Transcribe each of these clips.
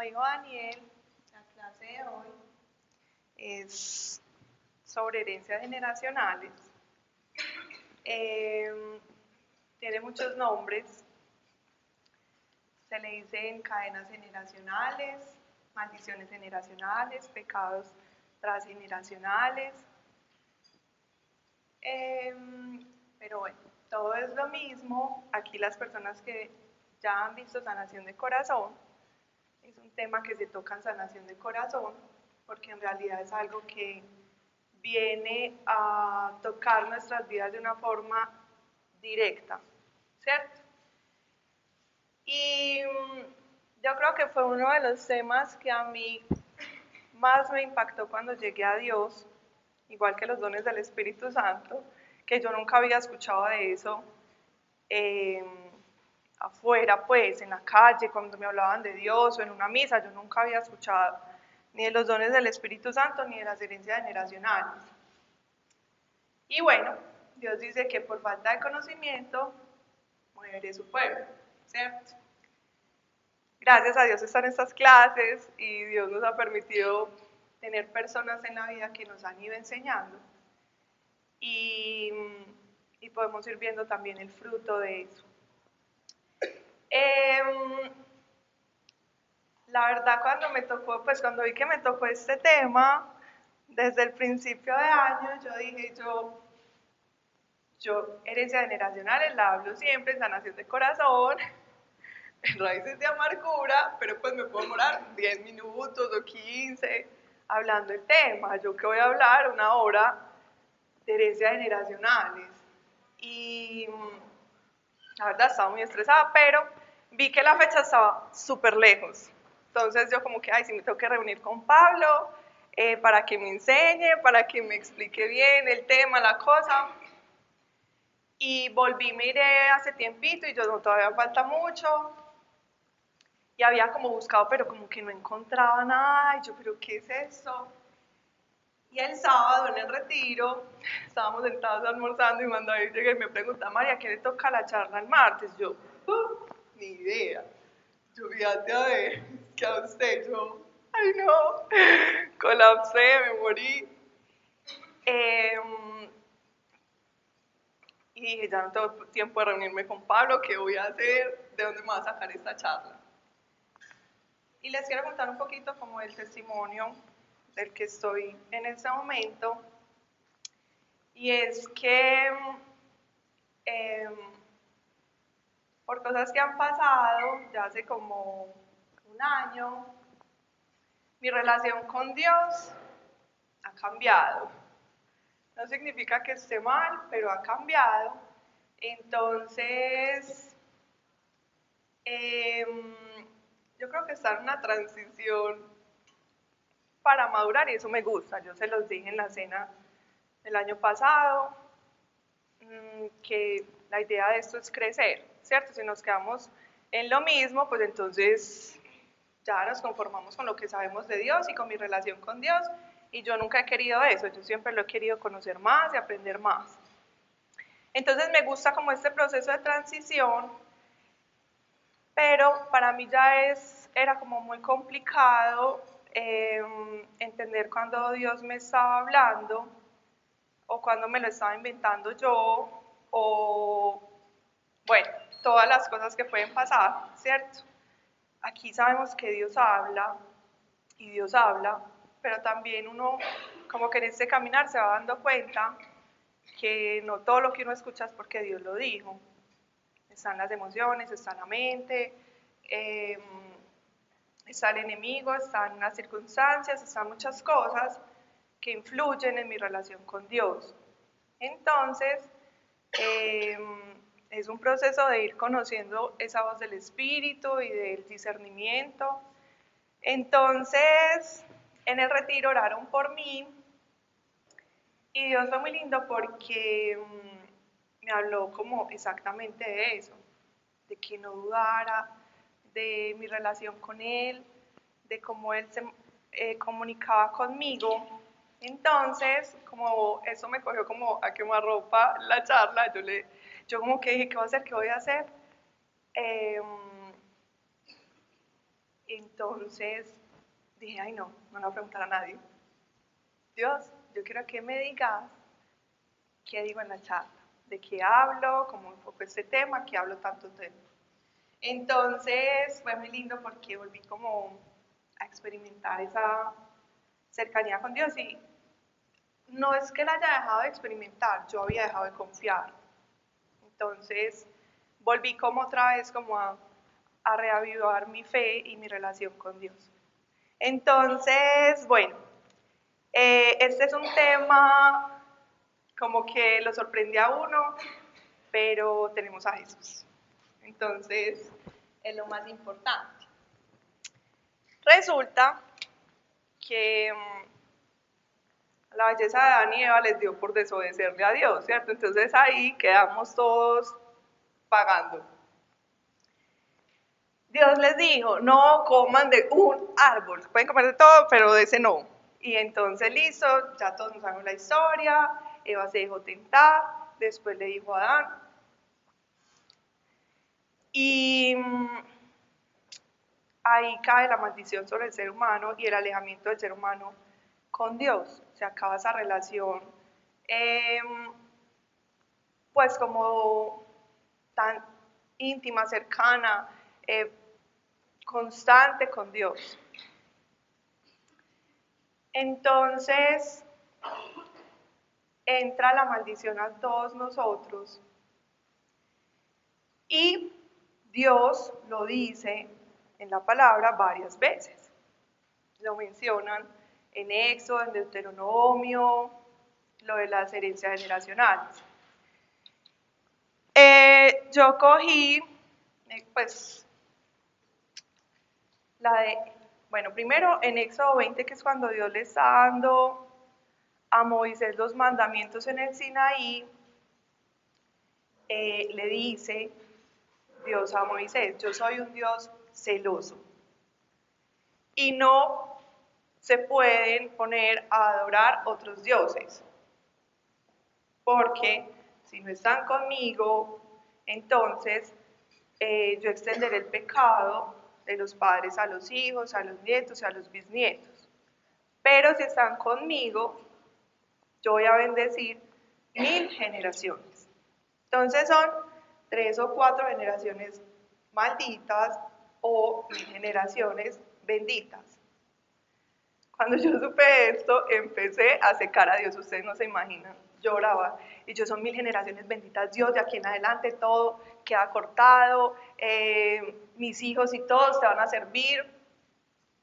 dijo Daniel, la clase de hoy es sobre herencias generacionales. Tiene muchos nombres. Se le dicen cadenas generacionales, maldiciones generacionales, pecados transgeneracionales. Pero bueno, todo es lo mismo. Aquí las personas que ya han visto sanación de corazón, es un tema que se toca en sanación de corazón, porque en realidad es algo que viene a tocar nuestras vidas de una forma directa, ¿cierto? Y yo creo que fue uno de los temas que a mí más me impactó cuando llegué a Dios, igual que los dones del Espíritu Santo, que yo nunca había escuchado de eso afuera, pues, en la calle, cuando me hablaban de Dios o en una misa, yo nunca había escuchado ni de los dones del Espíritu Santo ni de las herencias generacionales. Y bueno, Dios dice que por falta de conocimiento muere su pueblo, ¿cierto? Gracias a Dios están estas clases y Dios nos ha permitido tener personas en la vida que nos han ido enseñando y podemos ir viendo también el fruto de eso. La verdad, cuando me tocó, pues cuando vi que me tocó este tema, desde el principio de año, yo dije, yo herencias generacionales la hablo siempre en sanación de corazón, en raíces de amargura, pero pues me puedo demorar 10 minutos o 15 hablando el tema. Yo que voy a hablar una hora de herencias generacionales. Y la verdad estaba muy estresada, pero vi que la fecha estaba súper lejos. Entonces yo como que, ay, sí me tengo que reunir con Pablo para que me enseñe, para que me explique bien el tema, la cosa. Y volví, miré hace tiempito y yo no, todavía falta mucho. Y había como buscado, pero como que no encontraba nada. Y yo, pero ¿qué es esto? Y el sábado en el retiro, estábamos sentados almorzando y cuando ahí llegué y me pregunta, María, ¿qué le toca la charla el martes? Yo, ni idea. Yo fíjate a ver, que a usted, yo, ay no, colapsé, me morí. Y dije, ya no tengo tiempo de reunirme con Pablo, ¿qué voy a hacer? ¿De dónde me va a sacar esta charla? Y les quiero contar un poquito como el testimonio del que estoy en este momento. Y es que por cosas que han pasado, ya hace como un año, mi relación con Dios ha cambiado. No significa que esté mal, pero ha cambiado. Entonces, yo creo que está en una transición para madurar y eso me gusta. Yo se los dije en la cena del año pasado, que la idea de esto es crecer, ¿cierto? Si nos quedamos en lo mismo, pues entonces ya nos conformamos con lo que sabemos de Dios y con mi relación con Dios, y yo nunca he querido eso, yo siempre lo he querido conocer más y aprender más. Entonces me gusta como este proceso de transición, pero para mí ya era como muy complicado entender cuando Dios me estaba hablando o cuando me lo estaba inventando yo, o bueno, todas las cosas que pueden pasar, ¿cierto? Aquí sabemos que Dios habla y Dios habla, pero también uno como que en este caminar se va dando cuenta que no todo lo que uno escucha es porque Dios lo dijo. Están las emociones, está la mente, está el enemigo, están las circunstancias, están muchas cosas que influyen en mi relación con Dios. Entonces, es un proceso de ir conociendo esa voz del Espíritu y del discernimiento. Entonces, en el retiro oraron por mí y Dios fue muy lindo porque me habló como exactamente de eso, de que no dudara, de mi relación con Él, de cómo Él se comunicaba conmigo. Entonces, como eso me cogió como a quemarropa la charla, yo como que dije, ¿qué voy a hacer? ¿Qué voy a hacer? Entonces dije, ay no, no le voy a preguntar a nadie. Dios, yo quiero que me digas qué digo en la charla, de qué hablo, cómo enfoco este tema, qué hablo tanto tiempo. Entonces fue muy lindo porque volví como a experimentar esa cercanía con Dios y no es que la haya dejado de experimentar, yo había dejado de confiar. Entonces volví como otra vez como a reavivar mi fe y mi relación con Dios. Entonces, bueno, este es un tema como que lo sorprende a uno, pero tenemos a Jesús. Entonces, es lo más importante. Resulta que la belleza de Adán y Eva les dio por desobedecerle a Dios, ¿cierto? Entonces ahí quedamos todos pagando. Dios les dijo, no coman de un árbol, pueden comer de todo, pero de ese no. Y entonces listo, ya todos nos sabemos la historia, Eva se dejó tentar, después le dijo a Adán. Y ahí cae la maldición sobre el ser humano y el alejamiento del ser humano con Dios. Se acaba esa relación, pues como tan íntima, cercana, constante con Dios. Entonces entra la maldición a todos nosotros y Dios lo dice en la palabra varias veces. Lo mencionan en Éxodo, en Deuteronomio, lo de las herencias generacionales. Yo cogí, pues, bueno, primero en Éxodo 20, que es cuando Dios le está dando a Moisés los mandamientos en el Sinaí, le dice Dios a Moisés, yo soy un Dios celoso y no se pueden poner a adorar otros dioses, porque si no están conmigo, entonces yo extenderé el pecado de los padres a los hijos, a los nietos y a los bisnietos. Pero si están conmigo, yo voy a bendecir 1000 generaciones. Entonces son 3 o 4 generaciones malditas o 1000 generaciones benditas. Cuando yo supe esto, empecé a secar a Dios, ustedes no se imaginan. Lloraba, y yo son 1000 generaciones benditas, Dios, de aquí en adelante todo queda cortado, mis hijos y todos te van a servir.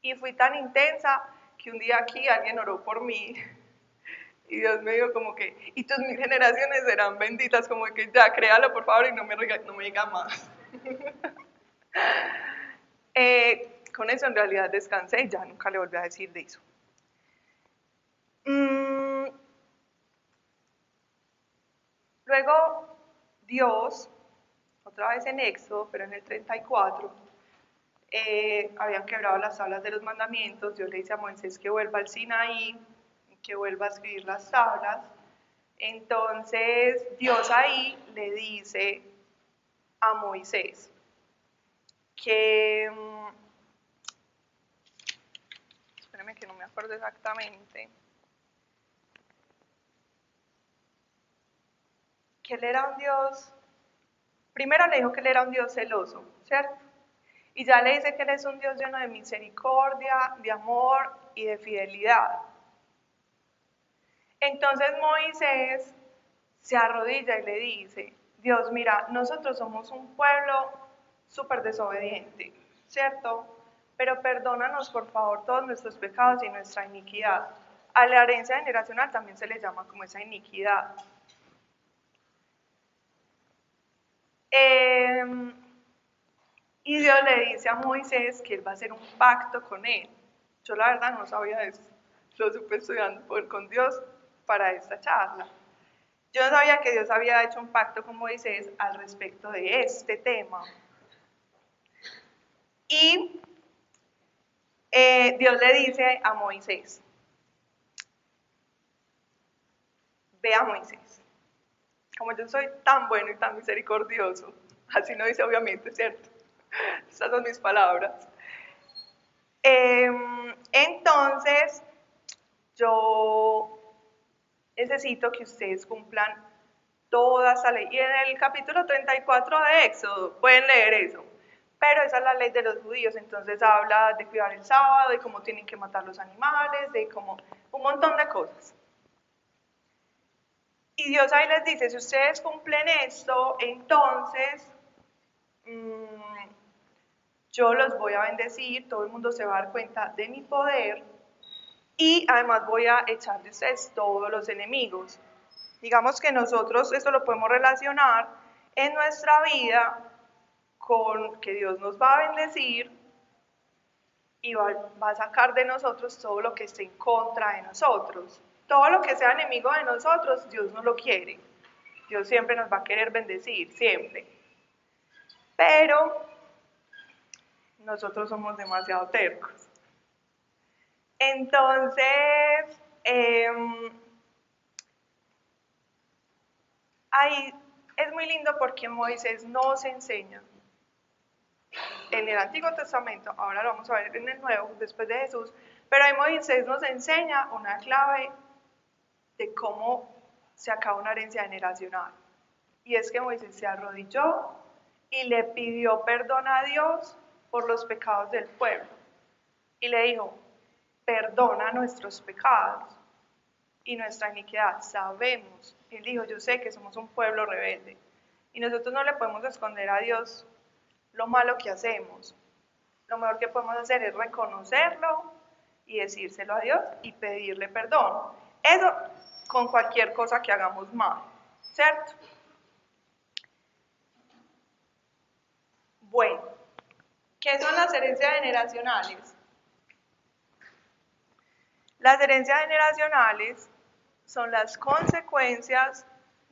Y fui tan intensa que un día aquí alguien oró por mí y Dios me dijo como que, y tus 1000 generaciones serán benditas, como que ya, créalo por favor y no me diga más. Con eso en realidad descansé y ya nunca le volví a decir de eso. Luego Dios, otra vez en Éxodo, pero en el 34, habían quebrado las tablas de los mandamientos. Dios le dice a Moisés que vuelva al Sinaí, que vuelva a escribir las tablas. Entonces Dios ahí le dice a Moisés que, espérame que no me acuerdo exactamente, que él era un Dios, primero le dijo que él era un Dios celoso, ¿cierto? Y ya le dice que él es un Dios lleno de misericordia, de amor y de fidelidad. Entonces Moisés se arrodilla y le dice, Dios, mira, nosotros somos un pueblo súper desobediente, ¿cierto? Pero perdónanos por favor todos nuestros pecados y nuestra iniquidad. A la herencia generacional también se le llama como esa iniquidad. Y Dios le dice a Moisés que él va a hacer un pacto con él. Yo la verdad no sabía eso. Lo supe estudiando con Dios para esta charla. Yo no sabía que Dios había hecho un pacto con Moisés al respecto de este tema. Y Dios le dice a Moisés, ve a Moisés, como yo soy tan bueno y tan misericordioso, así no dice obviamente, ¿cierto? Estas son mis palabras. Entonces, yo necesito que ustedes cumplan toda esa ley. Y en el capítulo 34 de Éxodo, pueden leer eso. Pero esa es la ley de los judíos, entonces habla de cuidar el sábado, de cómo tienen que matar los animales, de cómo un montón de cosas. Y Dios ahí les dice, si ustedes cumplen esto, entonces yo los voy a bendecir, todo el mundo se va a dar cuenta de mi poder y además voy a echar de ustedes todos los enemigos. Digamos que nosotros esto lo podemos relacionar en nuestra vida con que Dios nos va a bendecir y va a sacar de nosotros todo lo que esté en contra de nosotros. Todo lo que sea enemigo de nosotros, Dios no lo quiere. Dios siempre nos va a querer bendecir, siempre. Pero nosotros somos demasiado tercos. Entonces, ahí es muy lindo porque Moisés nos enseña en el Antiguo Testamento, ahora lo vamos a ver en el Nuevo, después de Jesús, pero ahí Moisés nos enseña una clave de cómo se acaba una herencia generacional. Y es que Moisés se arrodilló y le pidió perdón a Dios por los pecados del pueblo. Y le dijo, perdona nuestros pecados y nuestra iniquidad. Sabemos, él dijo, yo sé que somos un pueblo rebelde. Y nosotros no le podemos esconder a Dios lo malo que hacemos. Lo mejor que podemos hacer es reconocerlo y decírselo a Dios y pedirle perdón. Eso con cualquier cosa que hagamos mal, ¿cierto? Bueno, ¿qué son las herencias generacionales? Las herencias generacionales son las consecuencias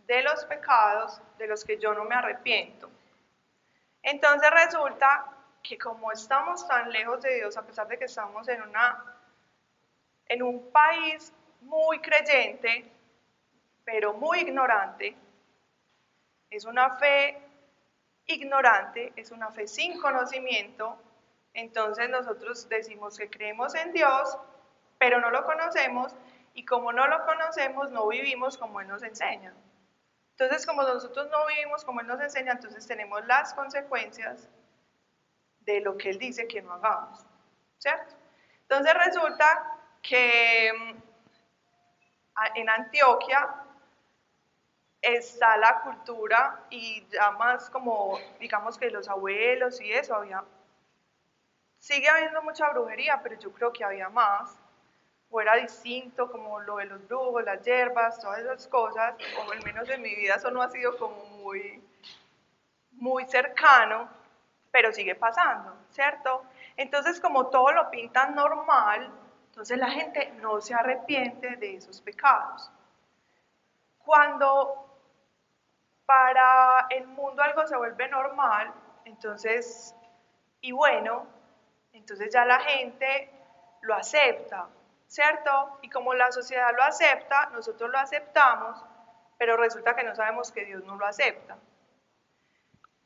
de los pecados de los que yo no me arrepiento. Entonces resulta que como estamos tan lejos de Dios, a pesar de que estamos en un país muy creyente, pero muy ignorante, es una fe ignorante, es una fe sin conocimiento, entonces nosotros decimos que creemos en Dios, pero no lo conocemos, y como no lo conocemos, no vivimos como Él nos enseña. Entonces, como nosotros no vivimos como Él nos enseña, entonces tenemos las consecuencias de lo que Él dice que no hagamos, ¿cierto? Entonces resulta que en Antioquia está la cultura y ya más como, digamos que los abuelos y eso, sigue habiendo mucha brujería, pero yo creo que había más, o era distinto, como lo de los brujos, las hierbas, todas esas cosas, o al menos en mi vida eso no ha sido como muy cercano, pero sigue pasando, ¿cierto? Entonces, como todo lo pintan normal, entonces la gente no se arrepiente de esos pecados. Cuando para el mundo algo se vuelve normal, entonces, y bueno, entonces ya la gente lo acepta, ¿cierto? Y como la sociedad lo acepta, nosotros lo aceptamos, pero resulta que no sabemos que Dios no lo acepta.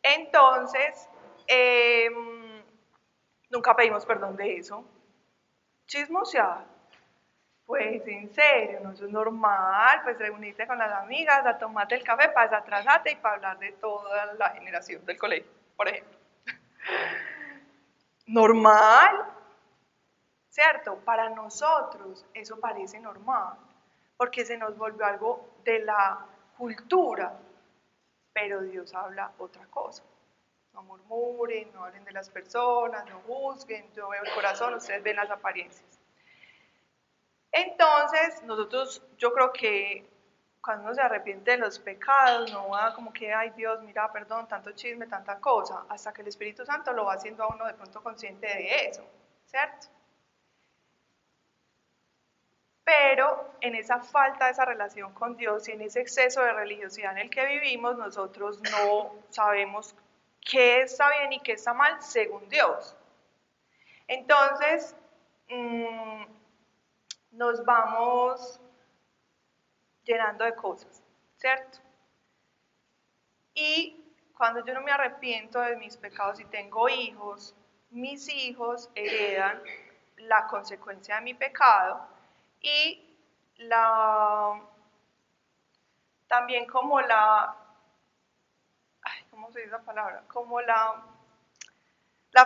Entonces, nunca pedimos perdón de eso. Chismosear. Pues en serio, no eso es normal, pues reunirte con las amigas a tomarte el café para desatrasarte y para hablar de toda la generación del colegio, por ejemplo. Normal, ¿cierto? Para nosotros eso parece normal, porque se nos volvió algo de la cultura, pero Dios habla otra cosa. No murmuren, no hablen de las personas, no juzguen, yo veo el corazón, ustedes ven las apariencias. Entonces, nosotros, yo creo que cuando uno se arrepiente de los pecados, no va como que, ay Dios, mira, perdón, tanto chisme, tanta cosa, hasta que el Espíritu Santo lo va haciendo a uno de pronto consciente de eso, ¿cierto? Pero en esa falta de esa relación con Dios y en ese exceso de religiosidad en el que vivimos, nosotros no sabemos qué está bien y qué está mal según Dios. Entonces, nos vamos llenando de cosas, ¿cierto? Y cuando yo no me arrepiento de mis pecados y tengo hijos, mis hijos heredan la consecuencia de mi pecado y también como ¿cómo se dice esa palabra? Como la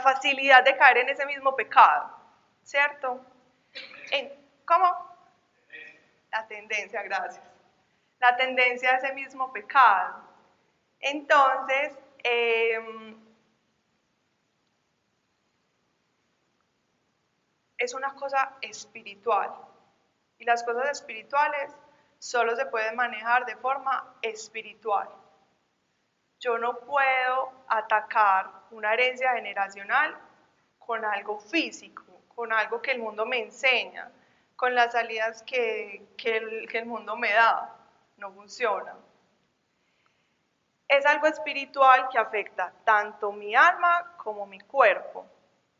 facilidad de caer en ese mismo pecado, ¿cierto? ¿Cómo? La tendencia, gracias. La tendencia a ese mismo pecado. Entonces, es una cosa espiritual. Y las cosas espirituales solo se pueden manejar de forma espiritual. Yo no puedo atacar una herencia generacional con algo físico, con algo que el mundo me enseña, con las salidas que el mundo me da. No funciona. Es algo espiritual que afecta tanto mi alma como mi cuerpo.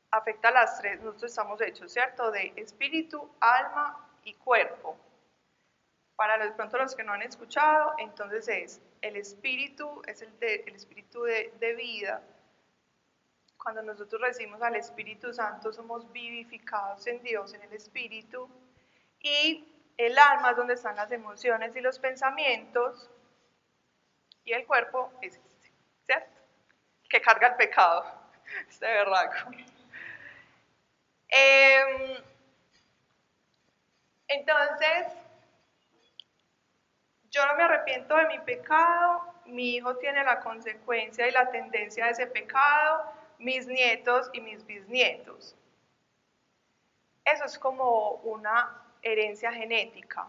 Afecta a las tres, nosotros estamos hechos, ¿cierto? De espíritu, alma y cuerpo. Para de pronto los que no han escuchado, entonces el espíritu, es el espíritu de vida. Cuando nosotros recibimos al Espíritu Santo, somos vivificados en Dios, en el espíritu. Y el alma es donde están las emociones y los pensamientos. Y el cuerpo es este, ¿cierto? Que carga el pecado, este berraco. Entonces, yo no me arrepiento de mi pecado, mi hijo tiene la consecuencia y la tendencia de ese pecado, mis nietos y mis bisnietos. Eso es como una herencia genética,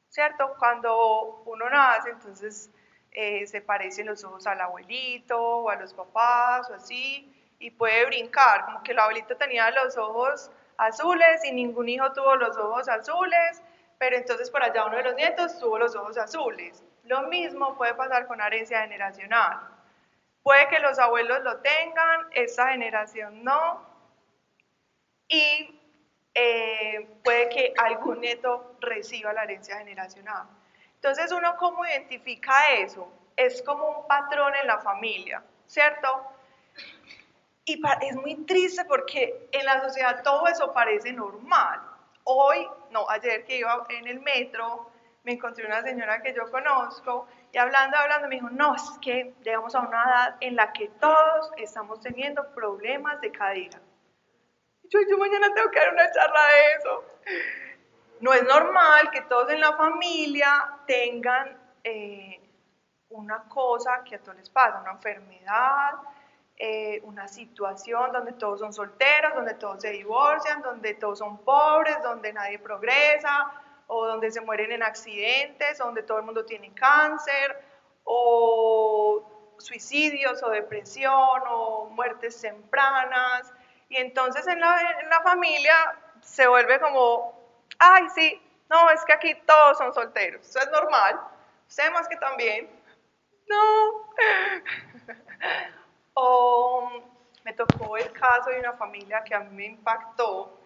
¿cierto? Cuando uno nace, entonces se parecen los ojos al abuelito o a los papás o así, y puede brincar, como que el abuelito tenía los ojos azules y ningún hijo tuvo los ojos azules, pero entonces por allá uno de los nietos tuvo los ojos azules. Lo mismo puede pasar con la herencia generacional. Puede que los abuelos lo tengan, esta generación no, y puede que algún nieto reciba la herencia generacional. Entonces, ¿uno cómo identifica eso? Es como un patrón en la familia, ¿cierto? Y es muy triste porque en la sociedad todo eso parece normal. Ayer que iba en el metro, me encontré una señora que yo conozco y hablando, me dijo, no, es que llegamos a una edad en la que todos estamos teniendo problemas de cadera. Yo mañana tengo que dar una charla de eso. No es normal que todos en la familia tengan una cosa que a todos les pasa, una enfermedad, una situación donde todos son solteros, donde todos se divorcian, donde todos son pobres, donde nadie progresa, o donde se mueren en accidentes, o donde todo el mundo tiene cáncer, o suicidios, o depresión, o muertes tempranas. Y entonces en la familia se vuelve como, ay, sí, no, es que aquí todos son solteros, eso es normal, usted más que también. No. O me tocó el caso de una familia que a mí me impactó,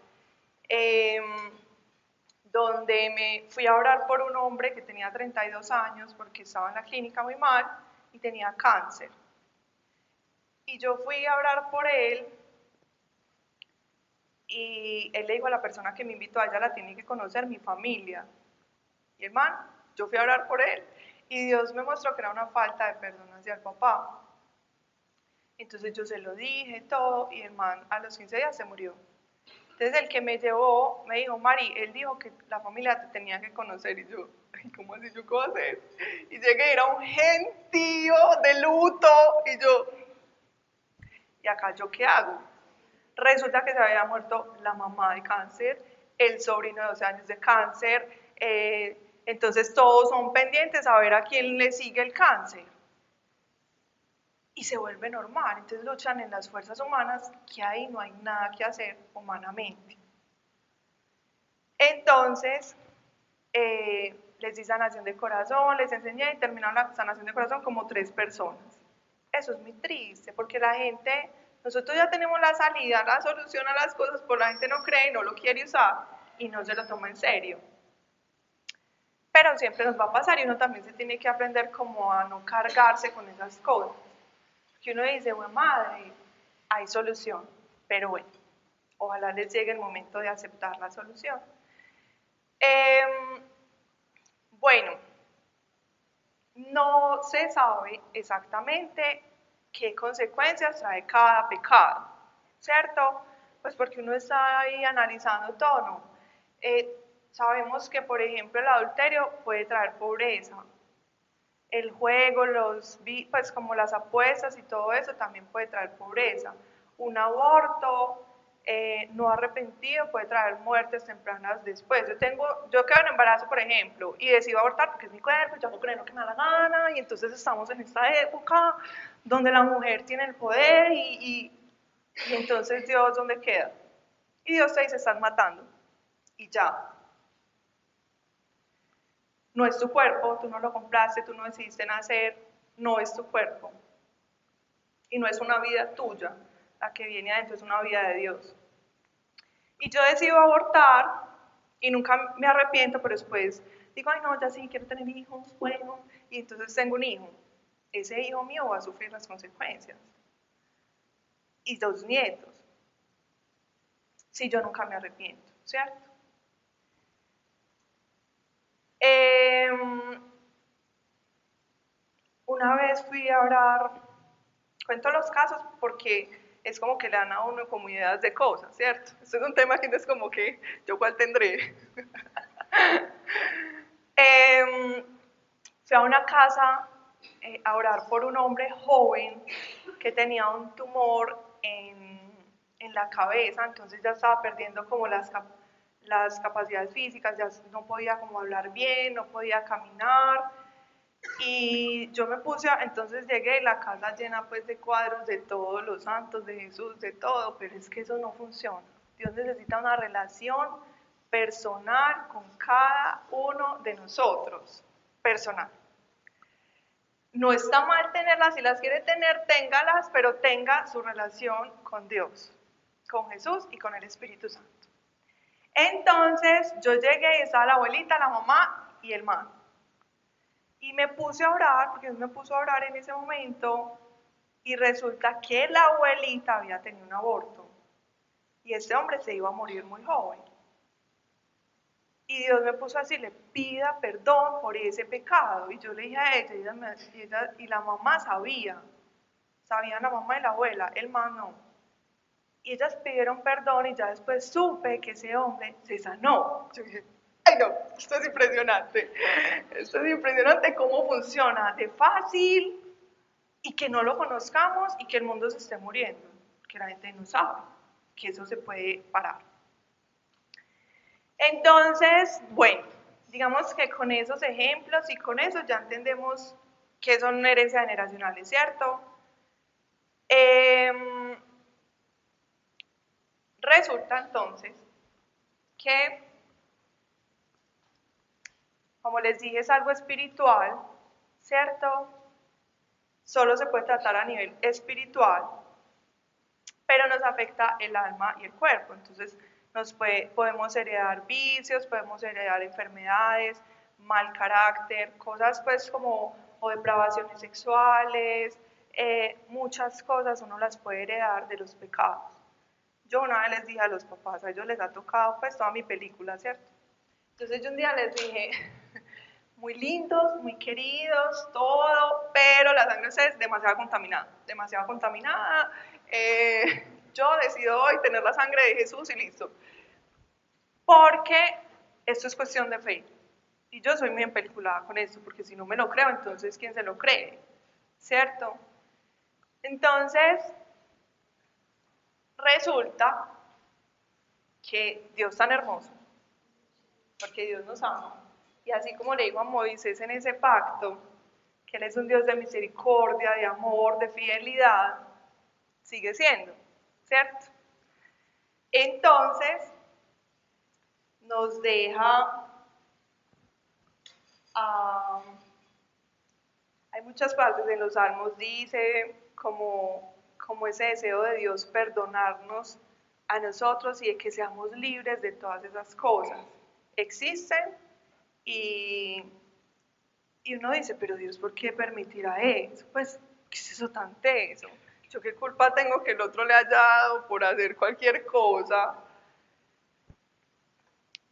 donde me fui a orar por un hombre que tenía 32 años porque estaba en la clínica muy mal y tenía cáncer. Y yo fui a orar por él y él le dijo a la persona que me invitó, a ella la tiene que conocer mi familia. Y hermano, yo fui a orar por él y Dios me mostró que era una falta de perdón hacia el papá. Entonces yo se lo dije todo y el man a los 15 días se murió. Entonces el que me llevó me dijo, Mari, él dijo que la familia te tenía que conocer. Y yo, ¿cómo así? ¿Yo qué voy a hacer? Y llegué, era un gentío de luto. Y yo, ¿y acá yo qué hago? Resulta que se había muerto la mamá de cáncer, el sobrino de 12 años de cáncer, entonces todos son pendientes a ver a quién le sigue el cáncer. Y se vuelve normal, entonces luchan en las fuerzas humanas que ahí no hay nada que hacer humanamente. Entonces, les di sanación de corazón, les enseñé y terminaron la sanación de corazón como 3 personas. Eso es muy triste porque la gente, nosotros ya tenemos la salida, la solución a las cosas, pero la gente no cree, no lo quiere usar y no se lo toma en serio. Pero siempre nos va a pasar y uno también se tiene que aprender como a no cargarse con esas cosas. Que uno dice, bueno, madre, hay solución, pero bueno. ojalá les llegue el momento de aceptar la solución. Bueno, no se sabe exactamente qué consecuencias trae cada pecado, ¿cierto? Pues porque uno está ahí analizando todo, ¿no? Sabemos que, por ejemplo, el adulterio puede traer pobreza. El juego, pues como las apuestas y todo eso también puede traer pobreza. Un aborto no arrepentido puede traer muertes tempranas después. Yo quedo en embarazo, por ejemplo, y decido abortar porque es mi cuerpo, yo hago lo que me da la gana, y entonces estamos en esta época donde la mujer tiene el poder y entonces Dios, ¿dónde queda? Y Dios te dice, están matando, y ya. No es tu cuerpo, tú no lo compraste, tú no decidiste nacer, no es tu cuerpo. Y no es una vida tuya la que viene adentro, es una vida de Dios. Y yo decido abortar y nunca me arrepiento, pero después digo, ay no, ya sí, quiero tener hijos, bueno, y entonces tengo un hijo. Ese hijo mío va a sufrir las consecuencias. Y 2 nietos, si yo nunca me arrepiento, ¿cierto? Una vez fui a orar, cuento los casos porque es como que le dan a uno como ideas de cosas, ¿cierto? Esto es un tema que no es como que yo cuál tendré. Fui a una casa a orar por un hombre joven que tenía un tumor en la cabeza, entonces ya estaba perdiendo como las capacidades físicas, ya no podía como hablar bien, no podía caminar. Y yo me puse, entonces llegué y la casa llena pues de cuadros de todos los santos, de Jesús, de todo, pero es que eso no funciona. Dios necesita una relación personal con cada uno de nosotros, personal. No está mal tenerlas, si las quiere tener, téngalas, pero tenga su relación con Dios, con Jesús y con el Espíritu Santo. Entonces yo llegué y estaba la abuelita, la mamá y el man. Y me puse a orar, porque Dios me puso a orar en ese momento, y resulta que la abuelita había tenido un aborto, y este hombre se iba a morir muy joven. Y Dios me puso a decirle, pida perdón por ese pecado. Y yo le dije a ella, y la mamá sabían la mamá y la abuela, el man no. Y ellas pidieron perdón y ya después supe que ese hombre se sanó. Yo dije, ay no, esto es impresionante. Esto es impresionante cómo funciona de fácil y que no lo conozcamos y que el mundo se esté muriendo, que la gente no sabe que eso se puede parar. Entonces, bueno, digamos que con esos ejemplos y con eso ya entendemos qué son herencias generacionales, ¿cierto? Resulta entonces que, como les dije, es algo espiritual, ¿cierto? Solo se puede tratar a nivel espiritual, pero nos afecta el alma y el cuerpo. Entonces, podemos heredar vicios, podemos heredar enfermedades, mal carácter, cosas pues como o depravaciones sexuales, muchas cosas uno las puede heredar de los pecados. Yo una vez les dije a los papás, a ellos les ha tocado pues toda mi película, ¿cierto? Entonces yo un día les dije, muy lindos, muy queridos, todo, pero la sangre es demasiado contaminada, demasiado contaminada. Yo decido hoy tener la sangre de Jesús y listo. Porque esto es cuestión de fe. Y yo soy muy empeliculada con esto, porque si no me lo creo, entonces ¿quién se lo cree? ¿Cierto? Entonces, resulta que Dios tan hermoso, porque Dios nos ama, y así como le digo a Moisés en ese pacto, que Él es un Dios de misericordia, de amor, de fidelidad, sigue siendo, ¿cierto? Entonces, nos deja, hay muchas partes en los Salmos, dice como ese deseo de Dios perdonarnos a nosotros y de que seamos libres de todas esas cosas. Existen y uno dice, pero Dios, ¿por qué permitirá eso? Pues, ¿qué es eso tan teso? Yo qué culpa tengo que el otro le haya dado por hacer cualquier cosa.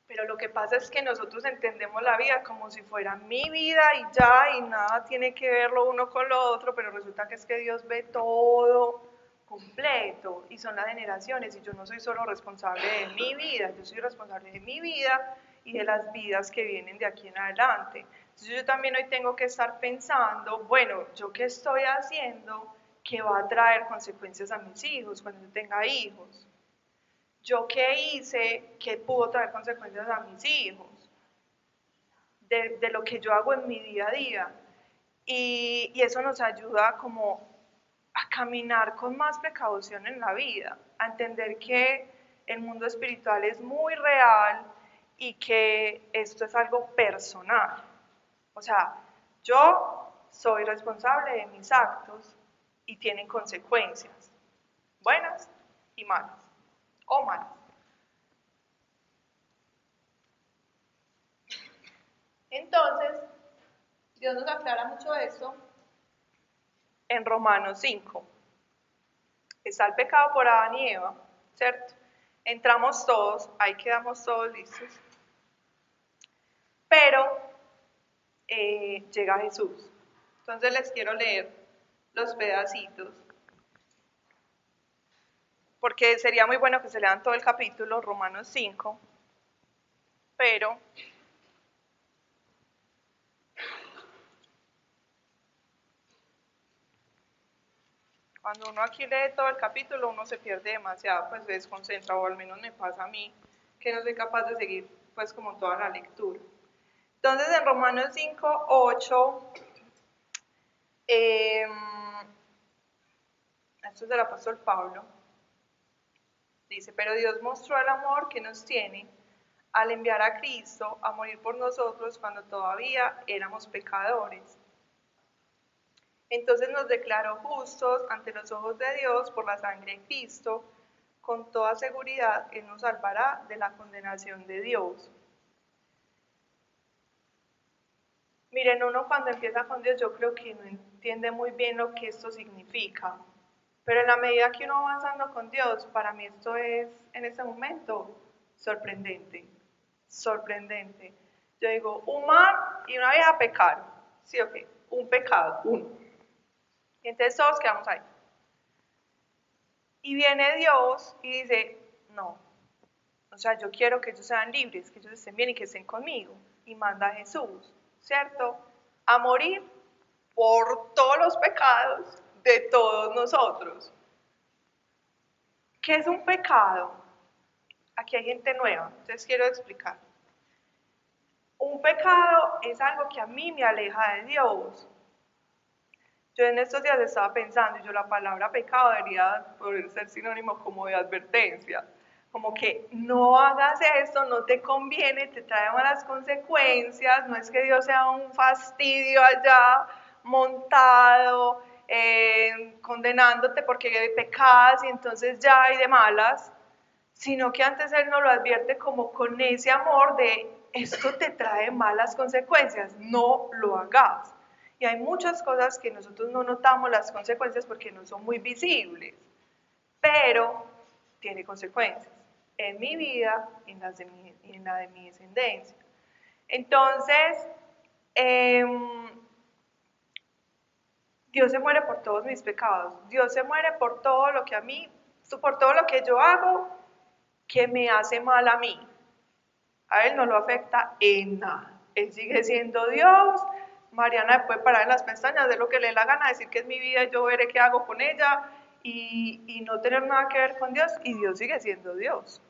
Pero lo que pasa es que nosotros entendemos la vida como si fuera mi vida y ya, y nada tiene que ver lo uno con lo otro, pero resulta que es que Dios ve todo completo y son las generaciones y yo no soy solo responsable de mi vida, yo soy responsable de mi vida y de las vidas que vienen de aquí en adelante. Entonces yo también hoy tengo que estar pensando, bueno, ¿yo qué estoy haciendo que va a traer consecuencias a mis hijos cuando yo tenga hijos? ¿Yo qué hice que pudo traer consecuencias a mis hijos? De lo que yo hago en mi día a día. Y eso nos ayuda como a caminar con más precaución en la vida, a entender que el mundo espiritual es muy real y que esto es algo personal. O sea, yo soy responsable de mis actos y tienen consecuencias, buenas y malas, o malas. Entonces, Dios nos aclara mucho esto en Romanos 5. Está el pecado por Adán y Eva, ¿cierto? Entramos todos, ahí quedamos todos listos. Pero llega Jesús. Entonces les quiero leer los pedacitos, porque sería muy bueno que se lean todo el capítulo, Romanos 5, pero cuando uno aquí lee todo el capítulo, uno se pierde demasiado, pues se desconcentra, o al menos me pasa a mí, que no soy capaz de seguir pues como toda la lectura. Entonces en Romanos 5, 8, esto es del apóstol Pablo, dice, pero Dios mostró el amor que nos tiene al enviar a Cristo a morir por nosotros cuando todavía éramos pecadores. Entonces nos declaró justos ante los ojos de Dios por la sangre de Cristo. Con toda seguridad, Él nos salvará de la condenación de Dios. Miren, uno cuando empieza con Dios, yo creo que no entiende muy bien lo que esto significa. Pero en la medida que uno va avanzando con Dios, para mí esto es, en este momento, sorprendente. Sorprendente. Yo digo, un mar y una vieja pecaron. ¿Sí o qué? Un pecado, uno. Y entonces todos quedamos ahí. Y viene Dios y dice, no, o sea, yo quiero que ellos sean libres, que ellos estén bien y que estén conmigo. Y manda a Jesús, ¿cierto? A morir por todos los pecados de todos nosotros. ¿Qué es un pecado? Aquí hay gente nueva, entonces quiero explicar. Un pecado es algo que a mí me aleja de Dios. Yo en estos días estaba pensando, y yo la palabra pecado debería poder ser sinónimo como de advertencia. Como que no hagas esto, no te conviene, te trae malas consecuencias, no es que Dios sea un fastidio allá montado, condenándote porque pecas y entonces ya hay de malas, sino que antes Él nos lo advierte como con ese amor de esto te trae malas consecuencias, no lo hagas. Y hay muchas cosas que nosotros no notamos las consecuencias porque no son muy visibles, pero tiene consecuencias en mi vida y en la de mi descendencia. Entonces, Dios se muere por todos mis pecados. Dios se muere por todo lo que a mí, por todo lo que yo hago que me hace mal a mí. A Él no lo afecta en nada. Él sigue siendo Dios. Mariana puede parar en las pestañas, de lo que le dé la gana, decir que es mi vida y yo veré qué hago con ella y no tener nada que ver con Dios, y Dios sigue siendo Dios.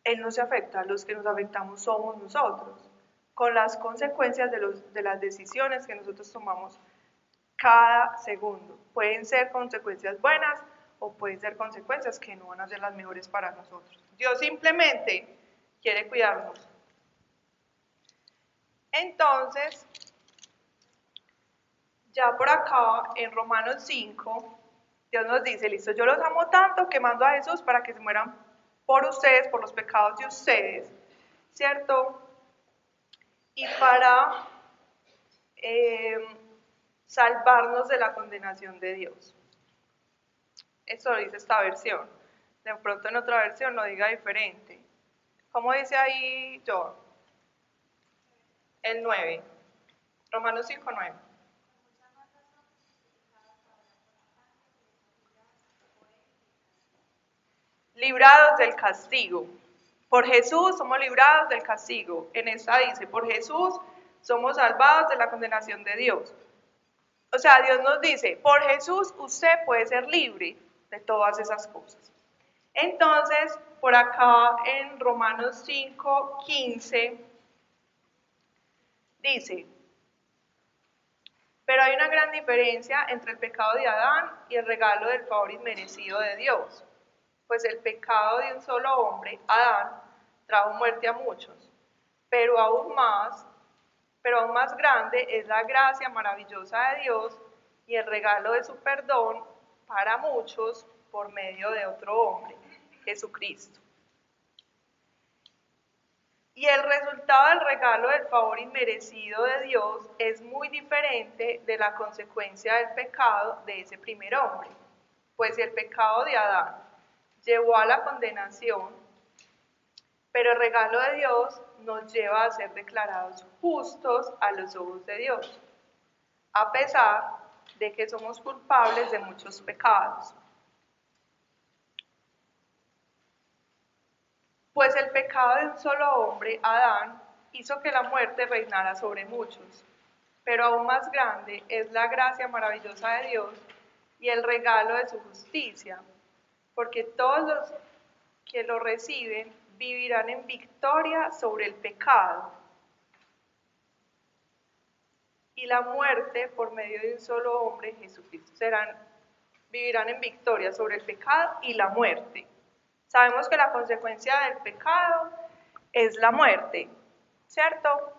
Él no se afecta, los que nos afectamos somos nosotros, con las consecuencias de las decisiones que nosotros tomamos cada segundo. Pueden ser consecuencias buenas o pueden ser consecuencias que no van a ser las mejores para nosotros. Dios simplemente quiere cuidarnos. Entonces, ya por acá en Romanos 5, Dios nos dice, listo, yo los amo tanto que mando a Jesús para que se mueran por ustedes, por los pecados de ustedes, ¿cierto? Y para salvarnos de la condenación de Dios. Eso dice esta versión. De pronto en otra versión lo diga diferente. ¿Cómo dice ahí John? El 9. Romanos 5:9. Librados del castigo. Por Jesús somos librados del castigo. En esta dice, por Jesús somos salvados de la condenación de Dios. O sea, Dios nos dice, por Jesús usted puede ser libre de todas esas cosas. Entonces, por acá en Romanos 5:15 dice, pero hay una gran diferencia entre el pecado de Adán y el regalo del favor inmerecido de Dios. Pues el pecado de un solo hombre, Adán, trajo muerte a muchos, pero aún más grande es la gracia maravillosa de Dios y el regalo de su perdón para muchos por medio de otro hombre, Jesucristo. Y el resultado del regalo del favor inmerecido de Dios es muy diferente de la consecuencia del pecado de ese primer hombre. Pues el pecado de Adán llevó a la condenación, pero el regalo de Dios nos lleva a ser declarados justos a los ojos de Dios, a pesar de que somos culpables de muchos pecados. Pues el pecado de un solo hombre, Adán, hizo que la muerte reinara sobre muchos, pero aún más grande es la gracia maravillosa de Dios y el regalo de su justicia, porque todos los que lo reciben vivirán en victoria sobre el pecado y la muerte por medio de un solo hombre, Jesucristo. Vivirán en victoria sobre el pecado y la muerte. Sabemos que la consecuencia del pecado es la muerte, ¿cierto?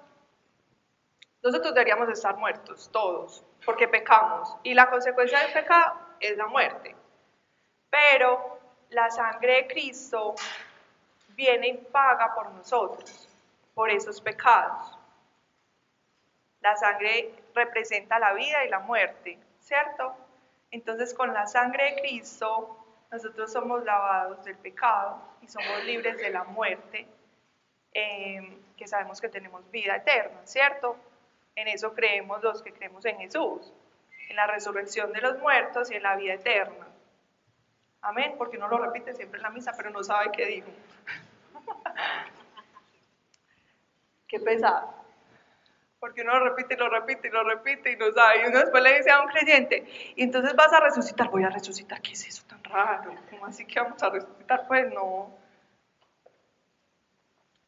Nosotros deberíamos estar muertos, todos, porque pecamos. Y la consecuencia del pecado es la muerte. Pero la sangre de Cristo viene y paga por nosotros, por esos pecados. La sangre representa la vida y la muerte, ¿cierto? Entonces, con la sangre de Cristo, nosotros somos lavados del pecado y somos libres de la muerte, que sabemos que tenemos vida eterna, ¿cierto? En eso creemos los que creemos en Jesús, en la resurrección de los muertos y en la vida eterna. Amén, porque uno lo repite siempre en la misa, pero no sabe qué dijo. Qué pesado. Porque uno lo repite y lo repite y lo repite y no sabe. Y uno después le dice a un creyente, y entonces vas a resucitar. Voy a resucitar. ¿Qué es eso tan raro? ¿Cómo así que vamos a resucitar? Pues no.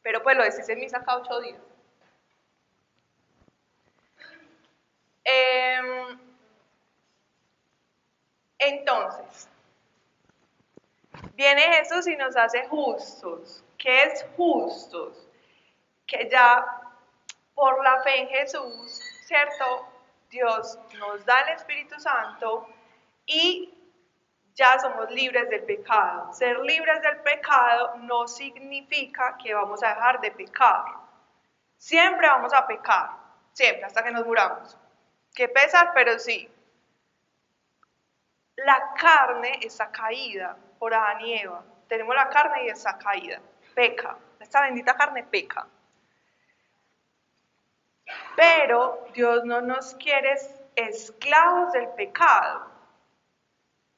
Pero pues lo decís en misa cada 8 días. Entonces, viene Jesús y nos hace justos. ¿Qué es justos? Que ya por la fe en Jesús, ¿cierto? Dios nos da el Espíritu Santo y ya somos libres del pecado. Ser libres del pecado no significa que vamos a dejar de pecar. Siempre vamos a pecar, siempre, hasta que nos muramos. Qué pesar, pero sí. La carne está caída por Adán y Eva. Tenemos la carne y está caída. Peca. Esta bendita carne peca. Pero Dios no nos quiere esclavos del pecado.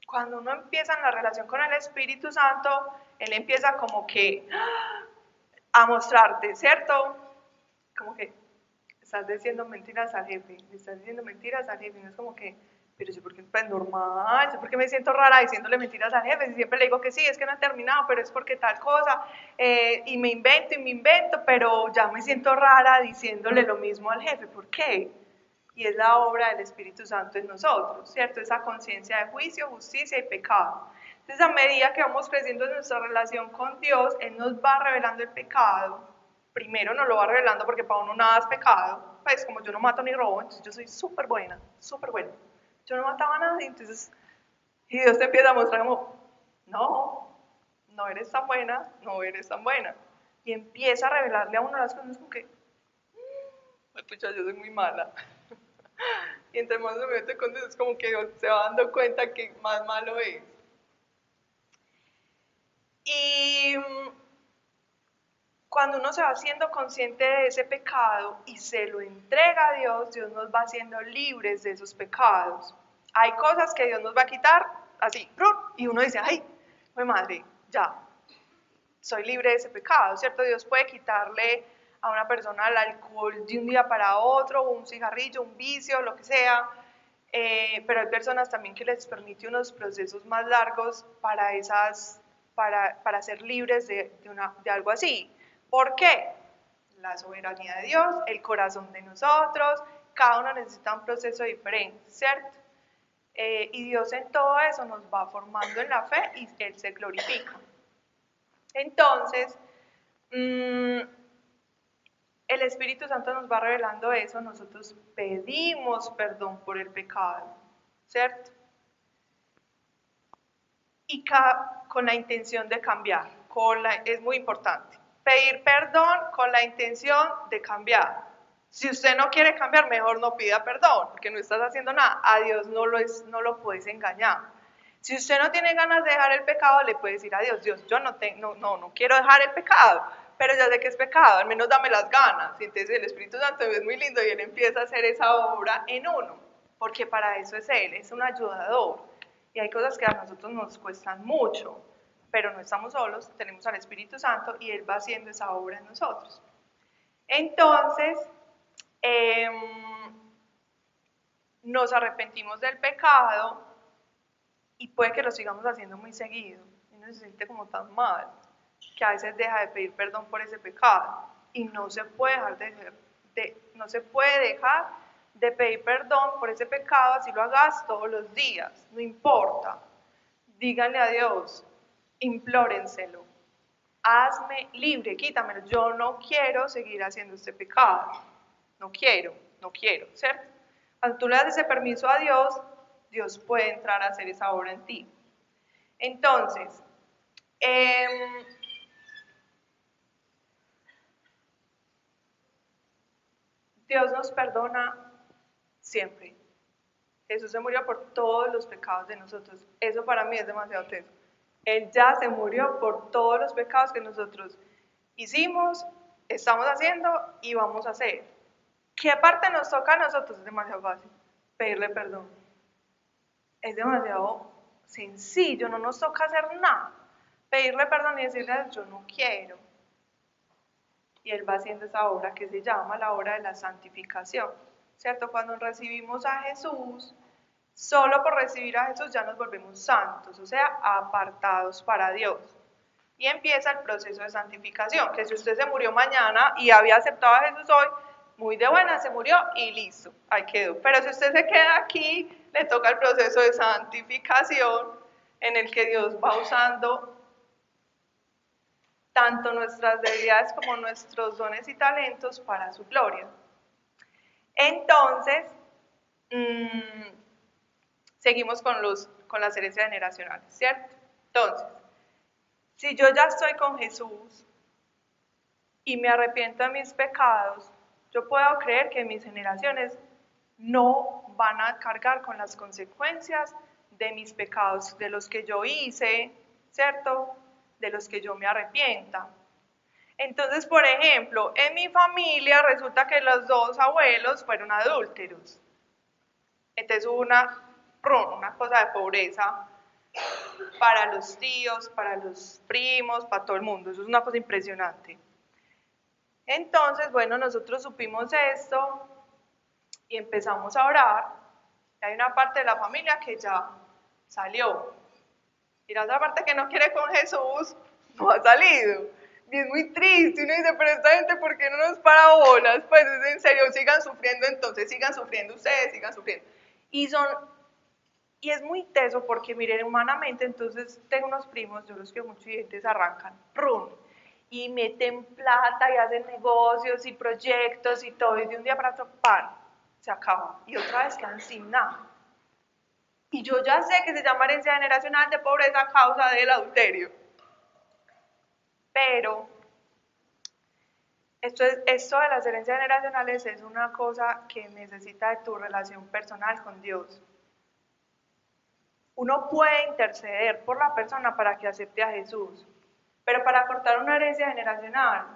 Cuando uno empieza en la relación con el Espíritu Santo, Él empieza como que a mostrarte, ¿cierto? Como que estás diciendo mentiras al jefe, le estás diciendo mentiras al jefe, no es como que, pero yo porque es normal, yo porque me siento rara diciéndole mentiras al jefe, siempre le digo que sí, es que no he terminado, pero es porque tal cosa, y me invento, pero ya me siento rara diciéndole lo mismo al jefe, ¿por qué? Y es la obra del Espíritu Santo en nosotros, ¿cierto? Esa conciencia de juicio, justicia y pecado. Entonces, a medida que vamos creciendo en nuestra relación con Dios, Él nos va revelando el pecado. Primero nos lo va revelando porque para uno nada es pecado. Pues como yo no mato ni robo, entonces yo soy súper buena, súper buena. Yo no mataba a nadie, entonces, y Dios te empieza a mostrar como, no eres tan buena, no eres tan buena. Y empieza a revelarle a uno las cosas como que, pucha, yo soy muy mala. Y entre más me mete con Dios, es como que se va dando cuenta que más malo es. Y cuando uno se va haciendo consciente de ese pecado y se lo entrega a Dios, Dios nos va haciendo libres de esos pecados. Hay cosas que Dios nos va a quitar así, y uno dice, ay, mi madre, ya, soy libre de ese pecado, ¿cierto? Dios puede quitarle a una persona el alcohol de un día para otro, un cigarrillo, un vicio, lo que sea, pero hay personas también que les permite unos procesos más largos para ser libres de algo así. ¿Por qué? La soberanía de Dios, el corazón de nosotros, cada uno necesita un proceso diferente, ¿cierto? Y Dios en todo eso nos va formando en la fe y Él se glorifica. Entonces, el Espíritu Santo nos va revelando eso, nosotros pedimos perdón por el pecado, ¿cierto? Y con la intención de cambiar, es muy importante. Pedir perdón con la intención de cambiar. Si usted no quiere cambiar, mejor no pida perdón, porque no estás haciendo nada. A Dios no lo puedes engañar. Si usted no tiene ganas de dejar el pecado, le puede decir a Dios, Dios, yo no quiero dejar el pecado, pero ya sé que es pecado, al menos dame las ganas. Y entonces el Espíritu Santo es muy lindo y Él empieza a hacer esa obra en uno, porque para eso es Él, es un ayudador. Y hay cosas que a nosotros nos cuestan mucho, pero no estamos solos, tenemos al Espíritu Santo y Él va haciendo esa obra en nosotros. Entonces, nos arrepentimos del pecado y puede que lo sigamos haciendo muy seguido y no se siente como tan mal, que a veces deja de pedir perdón por ese pecado y no se puede dejar de pedir perdón por ese pecado, así lo hagas todos los días, no importa. Díganle a Dios, implórenselo, hazme libre, quítamelo, yo no quiero seguir haciendo este pecado, no quiero, ¿cierto? Cuando tú le das ese permiso a Dios, Dios puede entrar a hacer esa obra en ti. Entonces, Dios nos perdona siempre. Jesús se murió por todos los pecados de nosotros. Eso para mí es demasiado teso. Él ya se murió por todos los pecados que nosotros hicimos, estamos haciendo y vamos a hacer. ¿Qué parte nos toca a nosotros? Es demasiado fácil. Pedirle perdón. Es demasiado sencillo, no nos toca hacer nada. Pedirle perdón y decirle, yo no quiero. Y Él va haciendo esa obra que se llama la obra de la santificación. ¿Cierto? Cuando recibimos a Jesús, solo por recibir a Jesús ya nos volvemos santos, o sea, apartados para Dios. Y empieza el proceso de santificación, que si usted se murió mañana y había aceptado a Jesús hoy, muy de buena, se murió y listo, ahí quedó. Pero si usted se queda aquí, le toca el proceso de santificación en el que Dios va usando tanto nuestras debilidades como nuestros dones y talentos para su gloria. Entonces, seguimos con las herencias generacionales, ¿cierto? Entonces, si yo ya estoy con Jesús y me arrepiento de mis pecados, yo puedo creer que mis generaciones no van a cargar con las consecuencias de mis pecados, de los que yo hice, ¿cierto? De los que yo me arrepienta. Entonces, por ejemplo, en mi familia resulta que los dos abuelos fueron adúlteros. Entonces hubo una cosa de pobreza para los tíos, para los primos, para todo el mundo. Eso es una cosa impresionante. Entonces, bueno, nosotros supimos esto y empezamos a orar. Hay una parte de la familia que ya salió. Y la otra parte que no quiere con Jesús no ha salido. Y es muy triste. Uno dice, pero esta gente, ¿por qué no nos para bolas? Pues es en serio, sigan sufriendo entonces, sigan sufriendo ustedes, sigan sufriendo. Y es muy teso porque, miren, humanamente, entonces tengo unos primos, yo los quiero mucho y ellos arrancan, ¡prum! Y meten plata y hacen negocios y proyectos y todo, y de un día para otro, ¡pam!, se acaba. Y otra vez quedan sin nada. Y yo ya sé que se llama herencia generacional de pobreza a causa del adulterio. Pero Esto de las herencias generacionales es una cosa que necesita de tu relación personal con Dios. Uno puede interceder por la persona para que acepte a Jesús, pero para cortar una herencia generacional,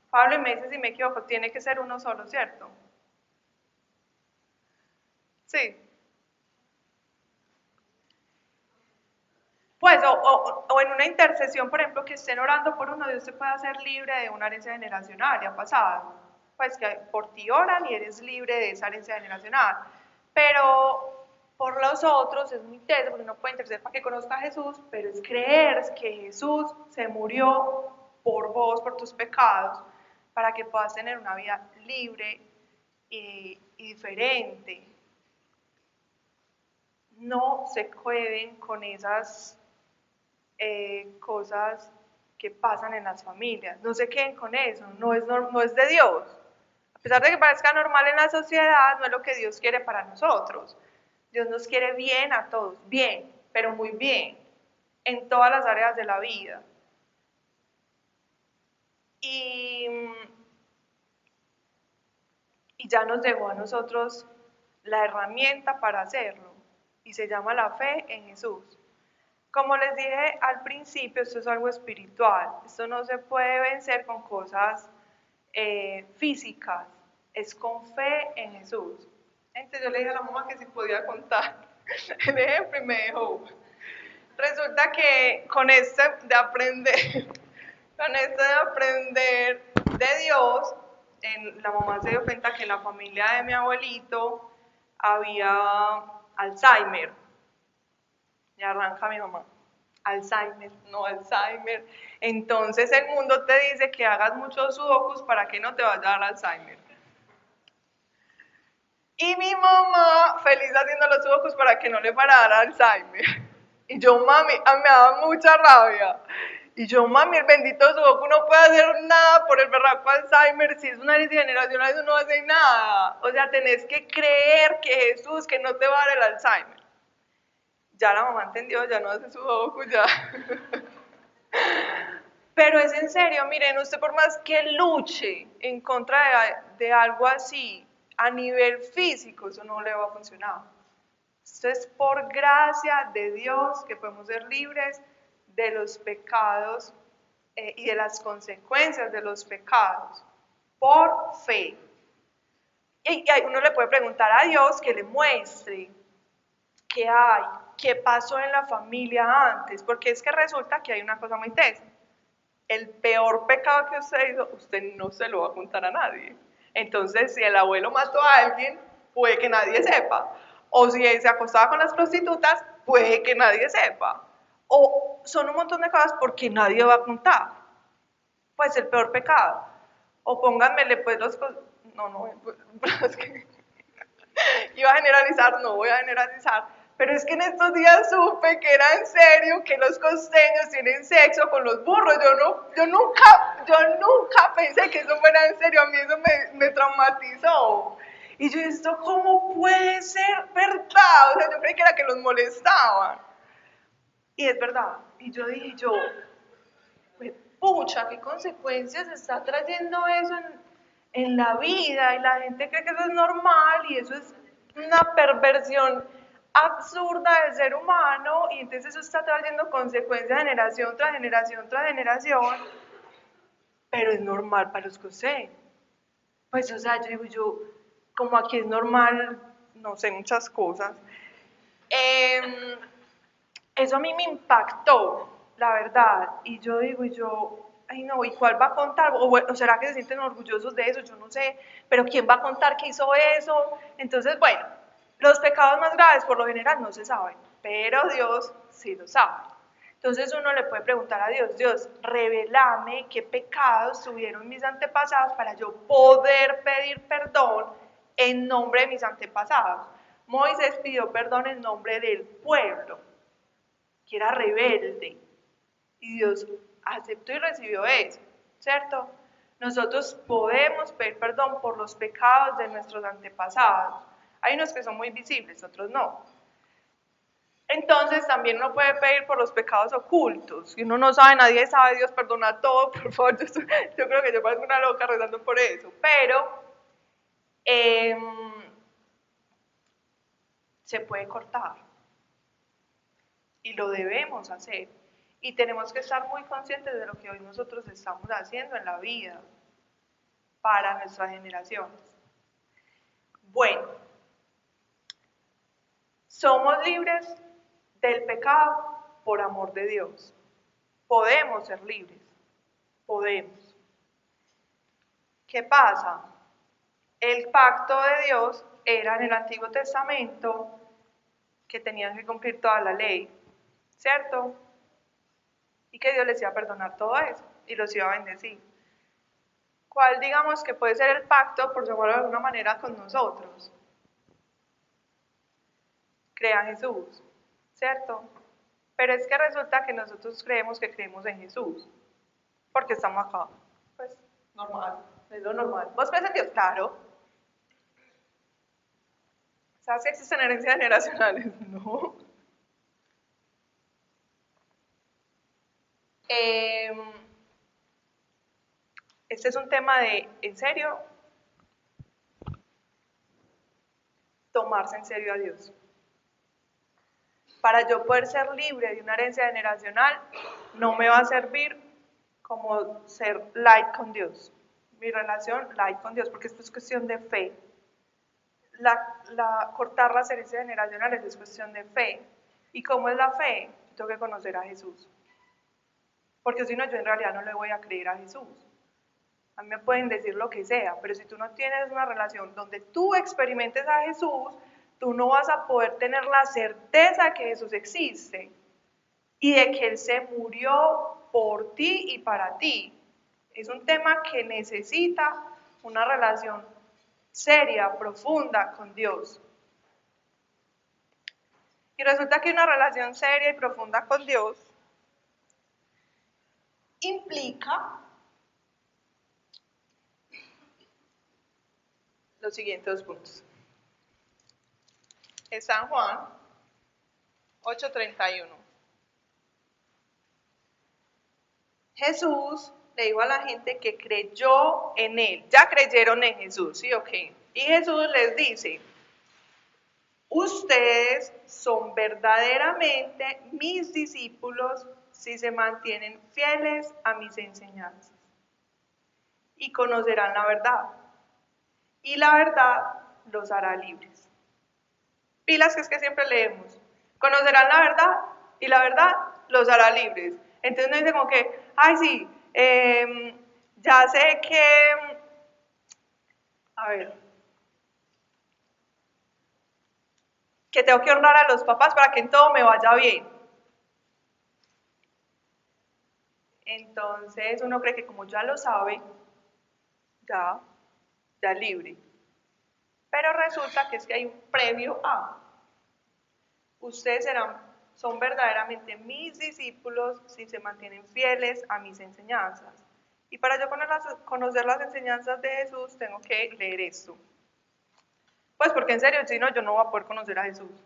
Pablo, y me dice si me equivoco, tiene que ser uno solo, ¿cierto? Sí. Pues, o en una intercesión, por ejemplo, que estén orando por uno, Dios te puede hacer libre de una herencia generacional, ya ha pasado. Pues que por ti oran y eres libre de esa herencia generacional. Pero por los otros es muy teso, porque uno puede interceder para que conozca a Jesús, pero es creer que Jesús se murió por vos, por tus pecados, para que puedas tener una vida libre y diferente. No se queden con esas cosas que pasan en las familias. No se queden con eso, no es de Dios. A pesar de que parezca normal en la sociedad, no es lo que Dios quiere para nosotros. Dios nos quiere bien a todos, bien, pero muy bien, en todas las áreas de la vida. Y ya nos dejó a nosotros la herramienta para hacerlo, y se llama la fe en Jesús. Como les dije al principio, esto es algo espiritual, esto no se puede vencer con cosas físicas, es con fe en Jesús. Entonces yo le dije a la mamá que si podía contar el ejemplo y me dejó. Resulta que con este de aprender, con este de aprender de Dios, la mamá se dio cuenta que en la familia de mi abuelito había Alzheimer. Y arranca mi mamá. Alzheimer, no Alzheimer. Entonces el mundo te dice que hagas muchos sudokus para que no te vaya a dar Alzheimer. Y mi mamá feliz haciendo los sudokus para que no le parara Alzheimer. Y yo, mami, me daba mucha rabia. Y yo, mami, el bendito sudoku no puede hacer nada por el berraco Alzheimer. Si es una herencia generacional, eso no hace nada. O sea, tenés que creer que Jesús, que no te va a dar el Alzheimer. Ya la mamá entendió, ya no hace sudoku, ya. Pero es en serio, miren, usted por más que luche en contra de algo así, a nivel físico, eso no le va a funcionar. Esto es por gracia de Dios que podemos ser libres de los pecados y de las consecuencias de los pecados, por fe. Y uno le puede preguntar a Dios que le muestre qué hay, qué pasó en la familia antes, porque es que resulta que hay una cosa muy tesa. El peor pecado que usted hizo, usted no se lo va a contar a nadie. Entonces, si el abuelo mató a alguien, puede que nadie sepa. O si se acostaba con las prostitutas, puede que nadie sepa. O son un montón de cosas porque nadie va a contar. Pues el peor pecado. O pónganmele pues los... No, es que iba a generalizar, no voy a generalizar. Pero es que en estos días supe que era en serio que los costeños tienen sexo con los burros. Yo nunca pensé que eso fuera en serio. A mí eso me traumatizó. Y yo, ¿esto cómo puede ser verdad? O sea, yo creí que era que los molestaban. Y es verdad. Y yo dije, pues, pucha, ¿qué consecuencias está trayendo eso en la vida? Y la gente cree que eso es normal y eso es una perversión absurda del ser humano, y entonces eso está trayendo consecuencias generación tras generación tras generación, pero es normal para los costeños. Pues, o sea, como aquí es normal, no sé, muchas cosas. Eso a mí me impactó, la verdad, y yo digo, ay no, ¿y cuál va a contar? O será que se sienten orgullosos de eso, yo no sé, pero ¿quién va a contar que hizo eso? Entonces, bueno, los pecados más graves por lo general no se saben, pero Dios sí lo sabe. Entonces uno le puede preguntar a Dios, Dios, revelame qué pecados tuvieron mis antepasados para yo poder pedir perdón en nombre de mis antepasados. Moisés pidió perdón en nombre del pueblo, que era rebelde, y Dios aceptó y recibió eso, ¿cierto? Nosotros podemos pedir perdón por los pecados de nuestros antepasados. Hay unos que son muy visibles, otros no. Entonces también uno puede pedir por los pecados ocultos. Si uno no sabe, nadie sabe, Dios perdona todo, por favor. Yo creo que yo parezco una loca rezando por eso. Pero se puede cortar. Y lo debemos hacer. Y tenemos que estar muy conscientes de lo que hoy nosotros estamos haciendo en la vida para nuestras generaciones. Bueno, somos libres del pecado por amor de Dios. Podemos ser libres. Podemos. ¿Qué pasa? El pacto de Dios era en el Antiguo Testamento que tenían que cumplir toda la ley, ¿cierto? Y que Dios les iba a perdonar todo eso y los iba a bendecir. ¿Cuál digamos que puede ser el pacto, por llamarlo de alguna manera, con nosotros? Crea en Jesús, ¿cierto? Pero es que resulta que nosotros creemos que creemos en Jesús, porque estamos acá. Pues normal, es lo normal. ¿Vos crees en Dios? Claro. ¿Sabes si existen herencias generacionales? No. Este es un tema de, en serio, tomarse en serio a Dios. Para yo poder ser libre de una herencia generacional, no me va a servir como ser light con Dios. Mi relación light con Dios, porque esto es cuestión de fe. Cortar las herencias generacionales es cuestión de fe. ¿Y cómo es la fe? Yo tengo que conocer a Jesús. Porque si no, yo en realidad no le voy a creer a Jesús. A mí me pueden decir lo que sea, pero si tú no tienes una relación donde tú experimentes a Jesús, tú no vas a poder tener la certeza de que Jesús existe y de que Él se murió por ti y para ti. Es un tema que necesita una relación seria, profunda con Dios. Y resulta que una relación seria y profunda con Dios implica los siguientes dos puntos. En San Juan 8:31. Jesús le dijo a la gente que creyó en Él. Ya creyeron en Jesús, ¿sí o qué? Y Jesús les dice, ustedes son verdaderamente mis discípulos si se mantienen fieles a mis enseñanzas. Y conocerán la verdad. Y la verdad los hará libres. Pilas que es que siempre leemos. Conocerán la verdad y la verdad los hará libres. Entonces no dice como que, ay sí, ya sé que, a ver, que tengo que honrar a los papás para que en todo me vaya bien. Entonces uno cree que como ya lo sabe, ya libre. Pero resulta que es que hay un previo a. Ustedes son verdaderamente mis discípulos si se mantienen fieles a mis enseñanzas. Y para yo conocer las enseñanzas de Jesús, tengo que leer esto. Pues porque en serio, si no, yo no voy a poder conocer a Jesús.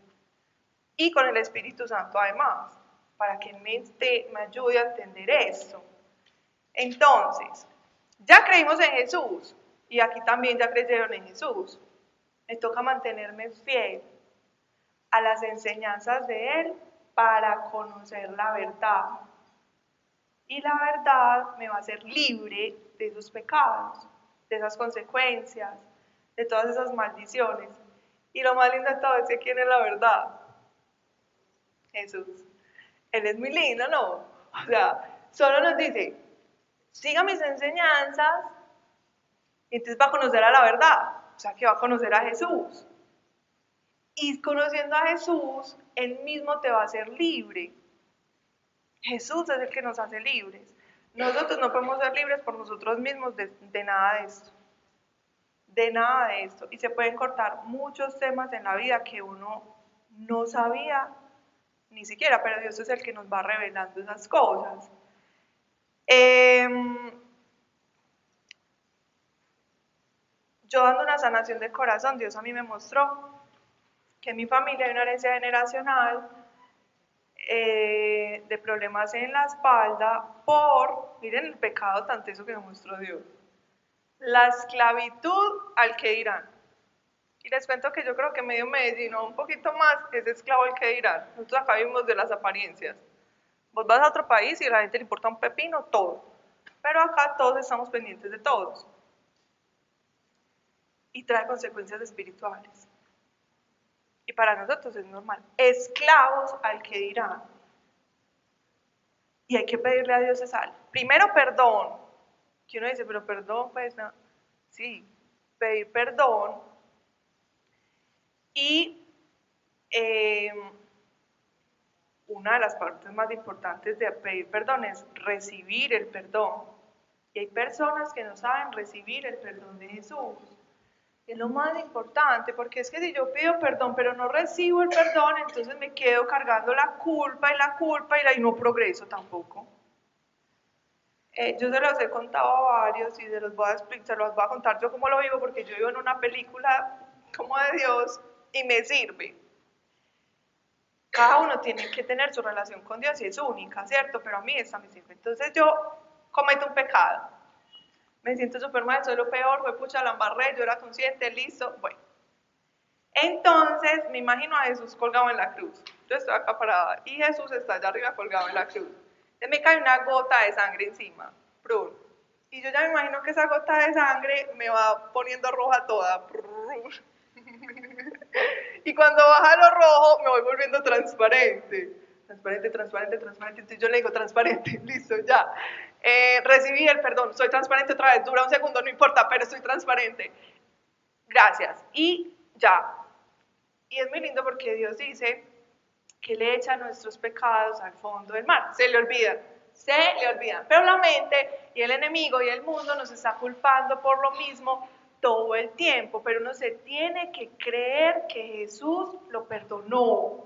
Y con el Espíritu Santo además, para que me ayude a entender esto. Entonces, ya creímos en Jesús, y aquí también ya creyeron en Jesús. Me toca mantenerme fiel a las enseñanzas de Él para conocer la verdad. Y la verdad me va a hacer libre de esos pecados, de esas consecuencias, de todas esas maldiciones. Y lo más lindo de todo es que ¿quién es la verdad? Jesús. Él es muy lindo, ¿no? O sea, solo nos dice, siga mis enseñanzas, y entonces va a conocer a la verdad. O sea, que va a conocer a Jesús. Y conociendo a Jesús, Él mismo te va a hacer libre. Jesús es el que nos hace libres. Nosotros no podemos ser libres por nosotros mismos de nada de esto. De nada de esto. Y se pueden cortar muchos temas en la vida que uno no sabía ni siquiera, pero Dios es el que nos va revelando esas cosas. Yo dando una sanación de corazón, Dios a mí me mostró que en mi familia hay una herencia generacional de problemas en la espalda miren el pecado tan teso que nos mostró Dios, la esclavitud al que dirán. Y les cuento que yo creo que medio Medellín o un poquito más es esclavo al que dirán. Nosotros acá vivimos de las apariencias. Vos vas a otro país y a la gente le importa un pepino todo. Pero acá todos estamos pendientes de todos. Y trae consecuencias espirituales. Y para nosotros es normal. Esclavos al que dirán. Y hay que pedirle a Dios esa. Primero perdón. Que uno dice, pero perdón, pues no. Sí, pedir perdón. Y una de las partes más importantes de pedir perdón es recibir el perdón. Y hay personas que no saben recibir el perdón de Jesús. Es lo más importante, porque es que si yo pido perdón pero no recibo el perdón, entonces me quedo cargando la culpa y no progreso tampoco. Yo se los he contado a varios y se los voy a contar yo cómo lo vivo, porque yo vivo en una película como de Dios y me sirve. Cada uno tiene que tener su relación con Dios y es única, ¿cierto? Pero a mí esta me sirve. Entonces yo cometo un pecado. Me siento súper mal, soy lo peor, fue pucha, la embarré, yo era consciente, listo, bueno. Entonces me imagino a Jesús colgado en la cruz. Yo estoy acá parada y Jesús está allá arriba colgado en la cruz. Entonces me cae una gota de sangre encima, prur. Y yo ya me imagino que esa gota de sangre me va poniendo roja toda. Prur. Y cuando baja lo rojo me voy volviendo transparente. Transparente. Entonces yo le digo transparente, listo, ya. Recibí el perdón, soy transparente otra vez, dura un segundo, no importa, pero soy transparente. Gracias. Y ya. Y es muy lindo porque Dios dice que le echa nuestros pecados al fondo del mar. Se le olvidan. Pero la mente y el enemigo y el mundo nos está culpando por lo mismo todo el tiempo. Pero uno se tiene que creer que Jesús lo perdonó.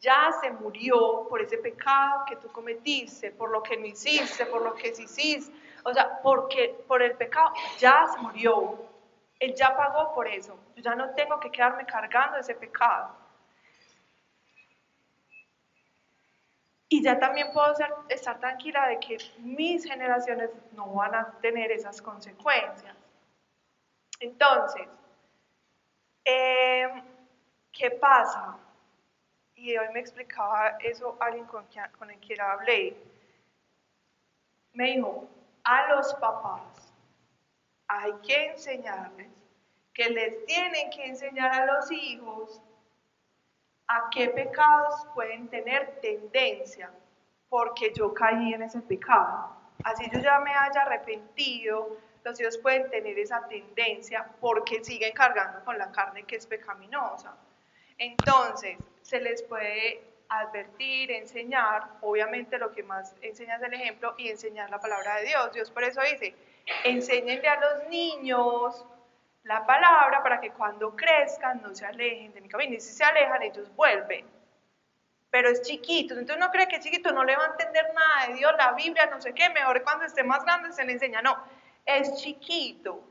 Ya se murió por ese pecado que tú cometiste, por lo que no hiciste, por lo que sí hiciste. O sea, porque por el pecado ya se murió. Él ya pagó por eso. Yo ya no tengo que quedarme cargando ese pecado. Y ya también puedo estar tranquila de que mis generaciones no van a tener esas consecuencias. Entonces, ¿qué pasa? Y hoy me explicaba eso alguien con el que hablé. Me dijo, a los papás hay que enseñarles que les tienen que enseñar a los hijos a qué pecados pueden tener tendencia, porque yo caí en ese pecado. Así yo ya me haya arrepentido, los hijos pueden tener esa tendencia porque siguen cargando con la carne que es pecaminosa. Entonces, se les puede advertir, enseñar, obviamente lo que más enseña es el ejemplo y enseñar la palabra de Dios. Dios por eso dice, enséñenle a los niños la palabra para que cuando crezcan no se alejen de mi camino. Y si se alejan, ellos vuelven. Pero es chiquito, entonces uno cree que es chiquito, no le va a entender nada de Dios, la Biblia, no sé qué, mejor cuando esté más grande se le enseña. No, es chiquito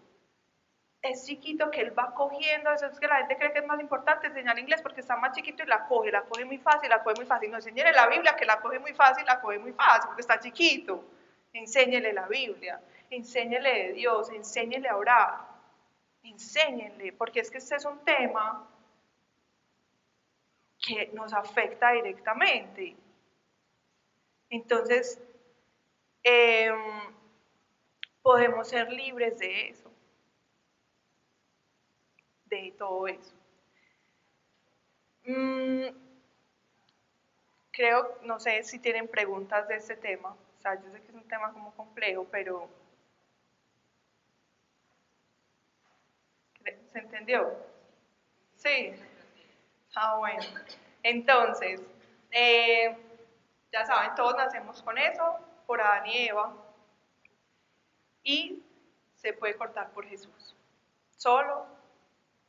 que él va cogiendo, eso es que la gente cree que es más importante enseñar inglés porque está más chiquito y la coge muy fácil, no, enséñele la Biblia que la coge muy fácil, porque está chiquito. Enséñele la Biblia, enséñele de Dios, enséñele a orar, enséñenle, porque es que este es un tema que nos afecta directamente. Entonces, podemos ser libres de eso, de todo eso. Creo, no sé si tienen preguntas de este tema. O sea, yo sé que es un tema como complejo, pero ¿se entendió? Sí. Ah, bueno. Entonces, ya saben, todos nacemos con eso, por Adán y Eva, y se puede cortar por Jesús, solo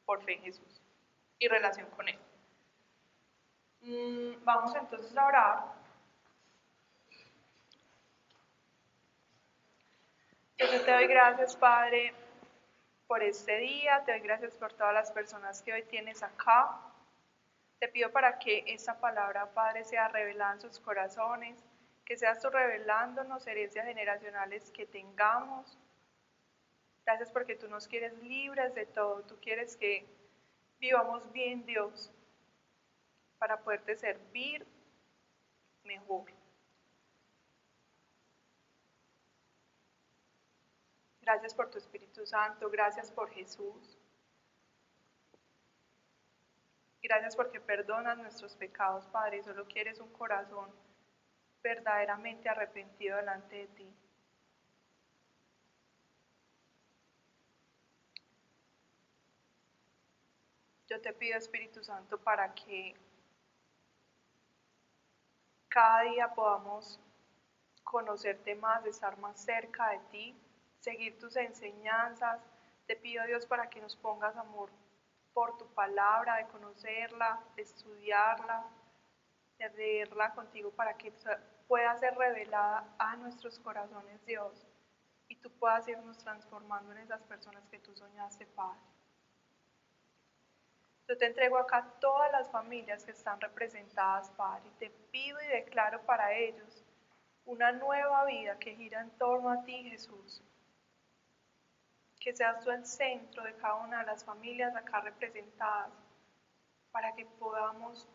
por fe en Jesús y relación con Él. Vamos entonces a orar. Yo te doy gracias, Padre, por este día, te doy gracias por todas las personas que hoy tienes acá. Te pido para que esta palabra, Padre, sea revelada en sus corazones, que seas tú revelándonos herencias generacionales que tengamos. Gracias porque tú nos quieres libres de todo, tú quieres que vivamos bien, Dios, para poderte servir mejor. Gracias por tu Espíritu Santo, gracias por Jesús. Gracias porque perdonas nuestros pecados, Padre, y solo quieres un corazón verdaderamente arrepentido delante de ti. Yo te pido, Espíritu Santo, para que cada día podamos conocerte más, estar más cerca de ti, seguir tus enseñanzas. Te pido, Dios, para que nos pongas amor por tu palabra, de conocerla, de estudiarla, de leerla contigo para que pueda ser revelada a nuestros corazones, Dios, y tú puedas irnos transformando en esas personas que tú soñaste, Padre. Yo te entrego acá todas las familias que están representadas, Padre, y te pido y declaro para ellos una nueva vida que gira en torno a ti, Jesús. Que seas tú el centro de cada una de las familias acá representadas, para que podamos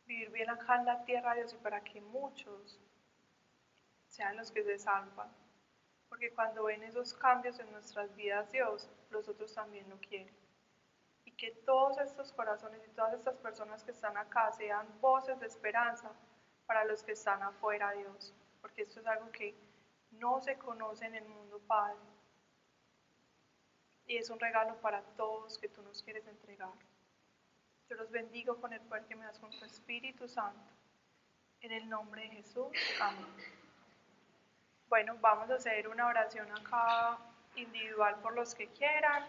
vivir bien acá en la tierra, Dios, y para que muchos sean los que se salvan. Porque cuando ven esos cambios en nuestras vidas, Dios, los otros también lo quieren. Y que todos estos corazones y todas estas personas que están acá sean voces de esperanza para los que están afuera, Dios. Porque esto es algo que no se conoce en el mundo, Padre. Y es un regalo para todos que tú nos quieres entregar. Yo los bendigo con el poder que me das con tu Espíritu Santo. En el nombre de Jesús, amén. Bueno, vamos a hacer una oración acá individual por los que quieran.